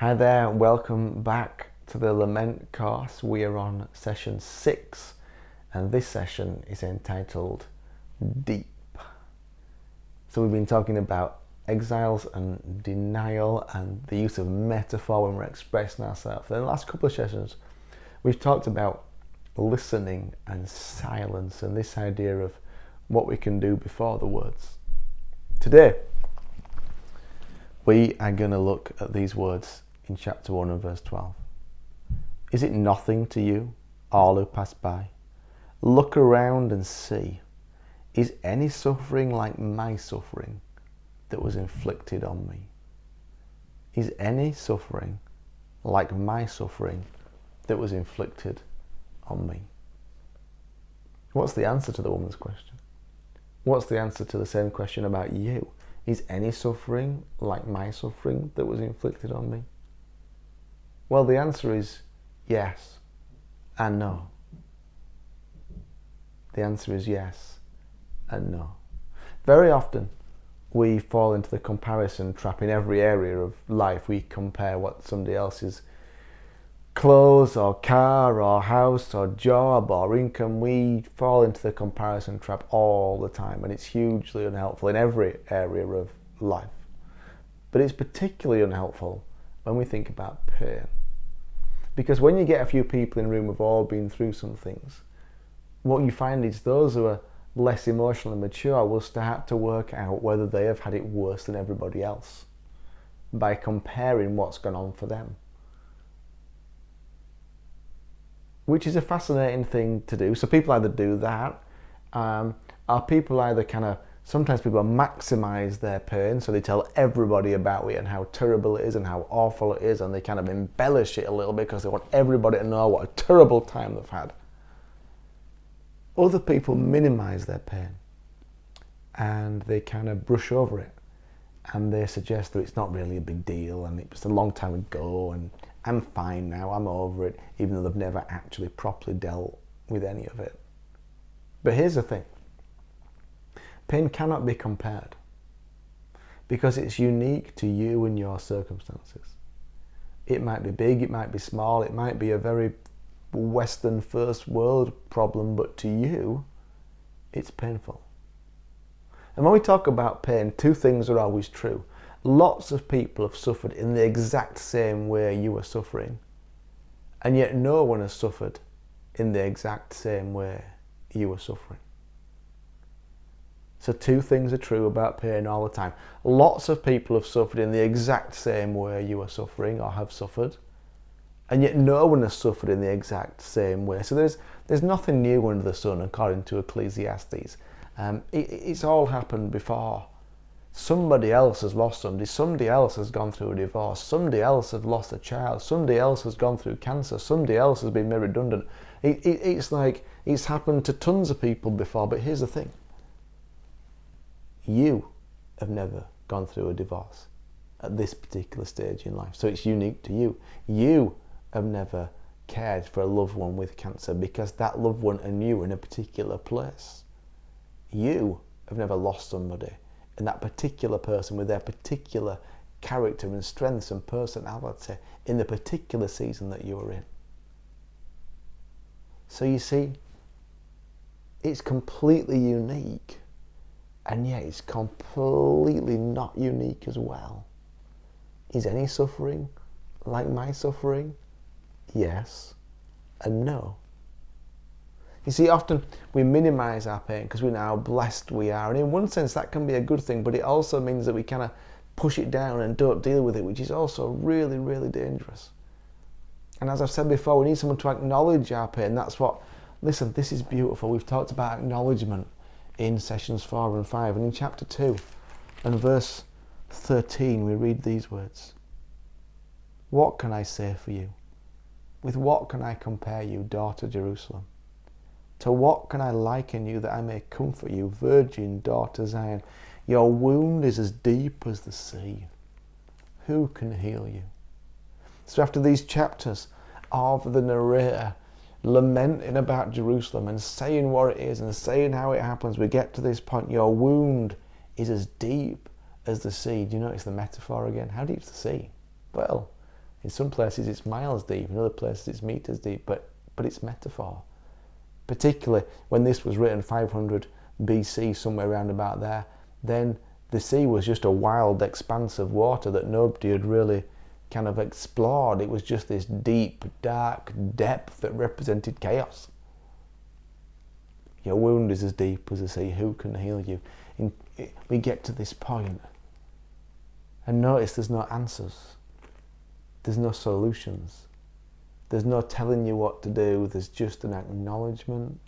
Hi there, welcome back to the Lament course. We are on session 6 and this session is entitled Deep. So we've been talking about exiles and denial and the use of metaphor when we're expressing ourselves. In the last couple of sessions we've talked about listening and silence and this idea of what we can do before the words. Today we are going to look at these words in chapter 1 and verse 12. Is it nothing to you, all who pass by? Look around and see. Is any suffering like my suffering that was inflicted on me? Is any suffering like my suffering that was inflicted on me? What's the answer to the woman's question? What's the answer to the same question about you? Is any suffering like my suffering that was inflicted on me? Well, the answer is yes and no. The answer is yes and no. Very often we fall into the comparison trap in every area of life. We compare what somebody else's clothes or car or house or job or income. We fall into the comparison trap all the time, and it's hugely unhelpful in every area of life. But it's particularly unhelpful when we think about pain. Because when you get a few people in a room who've all been through some things, what you find is those who are less emotionally mature will start to work out whether they have had it worse than everybody else by comparing what's gone on for them. Which is a fascinating thing to do. So people either do that, or people either sometimes people maximize their pain, so they tell everybody about it and how terrible it is and how awful it is, and they kind of embellish it a little bit because they want everybody to know what a terrible time they've had. Other people minimize their pain and they kind of brush over it and they suggest that it's not really a big deal and it was a long time ago and I'm fine now, I'm over it, even though they've never actually properly dealt with any of it. But here's the thing. Pain cannot be compared because it's unique to you and your circumstances. It might be big, it might be small, it might be a very Western first world problem, but to you, it's painful. And when we talk about pain, two things are always true. Lots of people have suffered in the exact same way you are suffering, and yet no one has suffered in the exact same way you are suffering. So two things are true about pain all the time. Lots of people have suffered in the exact same way you are suffering or have suffered, and yet no one has suffered in the exact same way. So there's nothing new under the sun, according to Ecclesiastes. It's all happened before. Somebody else has lost somebody else has gone through a divorce, somebody else has lost a child, somebody else has gone through cancer, somebody else has been made redundant. It's like it's happened to tons of people before, but here's the thing. You have never gone through a divorce at this particular stage in life, so it's unique to you. You have never cared for a loved one with cancer because that loved one and you are in a particular place. You have never lost somebody, and that particular person with their particular character and strengths and personality in the particular season that you are in. So you see, it's completely unique, and yet it's completely not unique as well. Is any suffering like my suffering? Yes and no. You see, often we minimize our pain because we know how blessed we are, and in one sense that can be a good thing, but it also means that we kind of push it down and don't deal with it, which is also really, really dangerous. And as I've said before, we need someone to acknowledge our pain. Listen, this is beautiful. We've talked about acknowledgement in sessions 4 and 5, and in chapter 2 and verse 13 we read these words. What can I say for you? With what can I compare you, daughter Jerusalem? To what can I liken you that I may comfort you, virgin daughter Zion? Your wound is as deep as the sea. Who can heal you? So after these chapters of the narrator lamenting about Jerusalem and saying what it is and saying how it happens, we get to this point. Your wound is as deep as the sea. Do you notice the metaphor again? How deep is the sea? Well, In some places it's miles deep, in other places it's meters deep, but it's metaphor. Particularly when this was written 500 BC, somewhere around about there, then the sea was just a wild expanse of water that nobody had really kind of explored. It was just this deep, dark depth that represented chaos. Your wound is as deep as the sea. Who can heal you? We get to this point, and notice there's no answers. There's no solutions. There's no telling you what to do. There's just an acknowledgement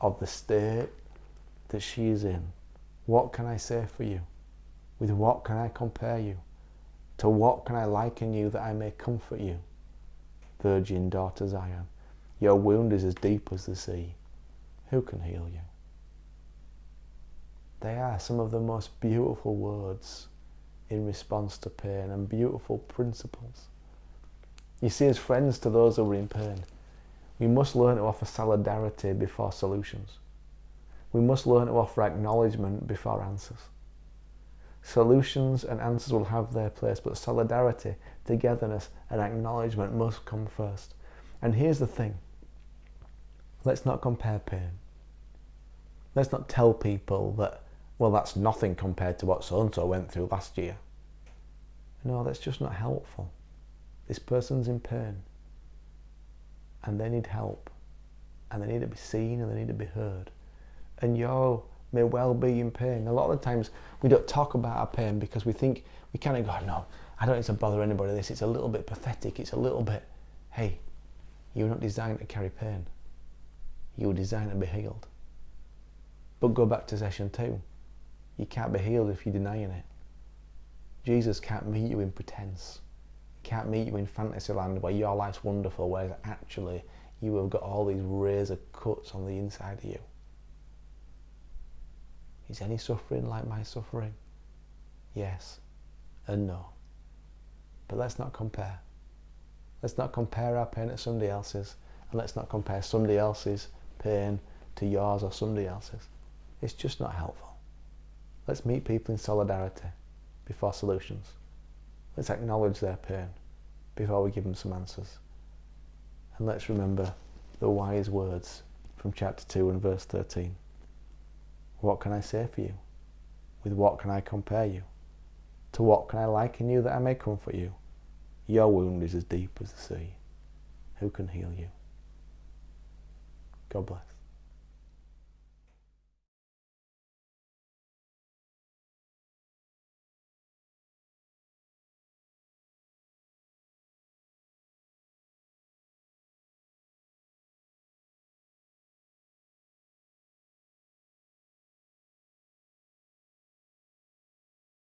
of the state that she is in. What can I say for you? With what can I compare you? To what can I liken you that I may comfort you? Virgin daughter Zion, your wound is as deep as the sea. Who can heal you? They are some of the most beautiful words in response to pain, and beautiful principles. You see, as friends to those who are in pain, we must learn to offer solidarity before solutions. We must learn to offer acknowledgement before answers. Solutions and answers will have their place, but solidarity, togetherness, and acknowledgement must come first. And here's the thing. Let's not compare pain. Let's not tell people that, well, that's nothing compared to what so-and-so went through last year. No, that's just not helpful. This person's in pain, and they need help, and they need to be seen, and they need to be heard. And you may well be in pain. A lot of the times we don't talk about our pain because we think, we kind of go, no, I don't need to bother anybody with this. It's a little bit pathetic. It's a little bit, hey, you're not designed to carry pain. You were designed to be healed. But go back to session 2. You can't be healed if you're denying it. Jesus can't meet you in pretense. He can't meet you in fantasy land where your life's wonderful, whereas actually you have got all these razor cuts on the inside of you. Is any suffering like my suffering? Yes and no. But let's not compare. Let's not compare our pain to somebody else's, and let's not compare somebody else's pain to yours or somebody else's. It's just not helpful. Let's meet people in solidarity before solutions. Let's acknowledge their pain before we give them some answers. And let's remember the wise words from chapter 2 and verse 13. What can I say for you? With what can I compare you? To what can I liken you that I may comfort you? Your wound is as deep as the sea. Who can heal you? God bless.